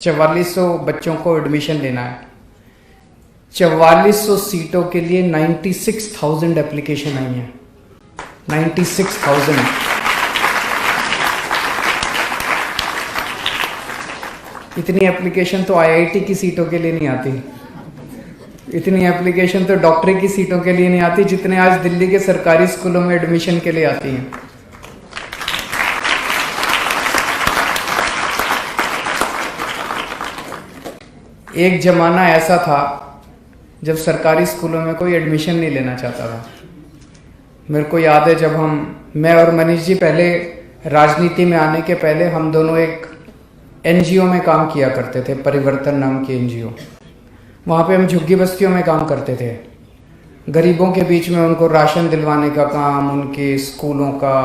4400 बच्चों को एडमिशन लेना है। 4400 सीटों के लिए 96,000 एप्लीकेशन आई हैं। 96,000। इतनी एप्लीकेशन तो आईआईटी की सीटों के लिए नहीं आती, इतनी एप्लीकेशन तो डॉक्टरी की सीटों के लिए नहीं आती जितने आज दिल्ली के सरकारी स्कूलों में एडमिशन के लिए आती हैं। एक जमाना ऐसा था जब सरकारी स्कूलों में कोई एडमिशन नहीं लेना चाहता था। मेरे को याद है जब मैं और मनीष जी पहले राजनीति में आने के पहले हम दोनों एक एनजीओ में काम किया करते थे, परिवर्तन नाम की एनजीओ। वहाँ पे हम झुग्गी बस्तियों में काम करते थे, गरीबों के बीच में उनको राशन दिलवाने का काम, उनके स्कूलों का,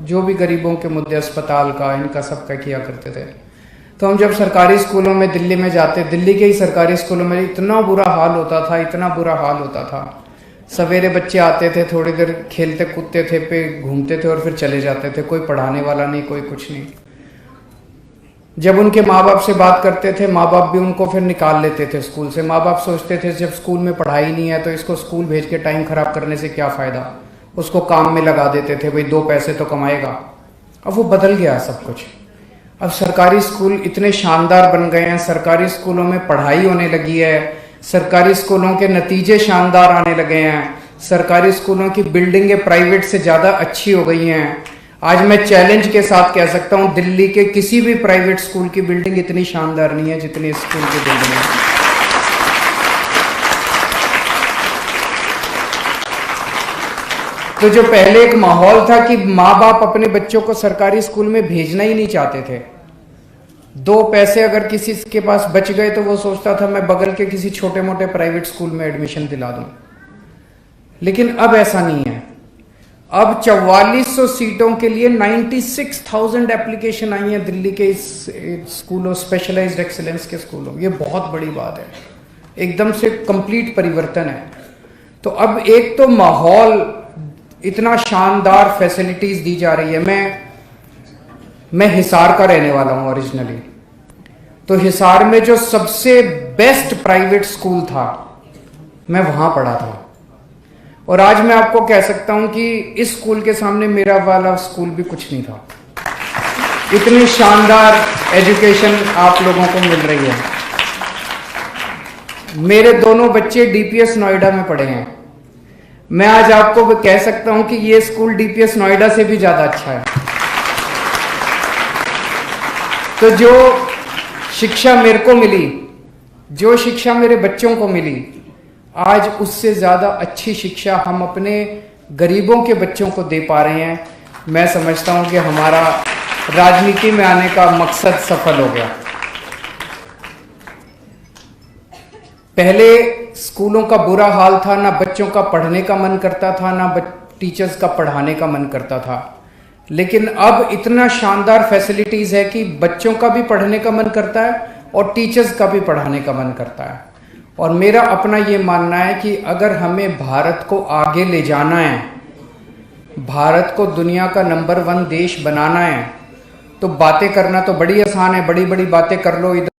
जो भी गरीबों के मुद्दे, अस्पताल का, इनका सबका किया करते थे। तो हम जब सरकारी स्कूलों में दिल्ली में जाते, दिल्ली के ही सरकारी स्कूलों में इतना बुरा हाल होता था, इतना बुरा हाल होता था। सवेरे बच्चे आते थे, थोड़ी देर खेलते कूदते थे, पे घूमते थे और फिर चले जाते थे। कोई पढ़ाने वाला नहीं, कोई कुछ नहीं। जब उनके माँ बाप से बात करते थे, माँ बाप भी उनको फिर निकाल लेते थे स्कूल से। माँ बाप सोचते थे जब स्कूल में पढ़ाई नहीं है तो इसको स्कूल भेज के टाइम खराब करने से क्या फ़ायदा, उसको काम में लगा देते थे, भाई 2 पैसे तो कमाएगा। अब वो बदल गया सब कुछ। अब सरकारी स्कूल इतने शानदार बन गए हैं, सरकारी स्कूलों में पढ़ाई होने लगी है, सरकारी स्कूलों के नतीजे शानदार आने लगे हैं, सरकारी स्कूलों की बिल्डिंगें प्राइवेट से ज़्यादा अच्छी हो गई हैं। आज मैं चैलेंज के साथ कह सकता हूँ दिल्ली के किसी भी प्राइवेट स्कूल की बिल्डिंग इतनी शानदार नहीं है जितनी इस स्कूल की बिल्डिंग है। तो जो पहले एक माहौल था कि माँ बाप अपने बच्चों को सरकारी स्कूल में भेजना ही नहीं चाहते थे, 2 पैसे अगर किसी के पास बच गए तो वो सोचता था मैं बगल के किसी छोटे मोटे प्राइवेट स्कूल में एडमिशन दिला दूं। लेकिन अब ऐसा नहीं है। अब 4400 सीटों के लिए 96,000 एप्लीकेशन आई हैं दिल्ली के इस स्कूलों, स्पेशलाइज्ड एक्सीलेंस के स्कूलों। ये बहुत बड़ी बात है, एकदम से कंप्लीट परिवर्तन है। तो अब एक तो माहौल, इतना शानदार फैसिलिटीज दी जा रही है। मैं हिसार का रहने वाला हूं ओरिजिनली। तो हिसार में जो सबसे बेस्ट प्राइवेट स्कूल था, मैं वहां पढ़ा था। और आज मैं आपको कह सकता हूं कि इस स्कूल के सामने मेरा वाला स्कूल भी कुछ नहीं था। इतनी शानदार एजुकेशन आप लोगों को मिल रही है। मेरे दोनों बच्चे डीपीएस नोएडा में पढ़े हैं। मैं आज आपको कह सकता हूं कि ये स्कूल डीपीएस नोएडा से भी ज्यादा अच्छा है। तो जो शिक्षा मेरे को मिली, जो शिक्षा मेरे बच्चों को मिली, आज उससे ज्यादा अच्छी शिक्षा हम अपने गरीबों के बच्चों को दे पा रहे हैं। मैं समझता हूं कि हमारा राजनीति में आने का मकसद सफल हो गया। पहले स्कूलों का बुरा हाल था, ना बच्चों का पढ़ने का मन करता था, ना टीचर्स का पढ़ाने का मन करता था। लेकिन अब इतना शानदार फैसिलिटीज है कि बच्चों का भी पढ़ने का मन करता है और टीचर्स का भी पढ़ाने का मन करता है। और मेरा अपना ये मानना है कि अगर हमें भारत को आगे ले जाना है, भारत को दुनिया का नंबर 1 देश बनाना है, तो बातें करना तो बड़ी आसान है, बड़ी बड़ी बातें कर लो इधर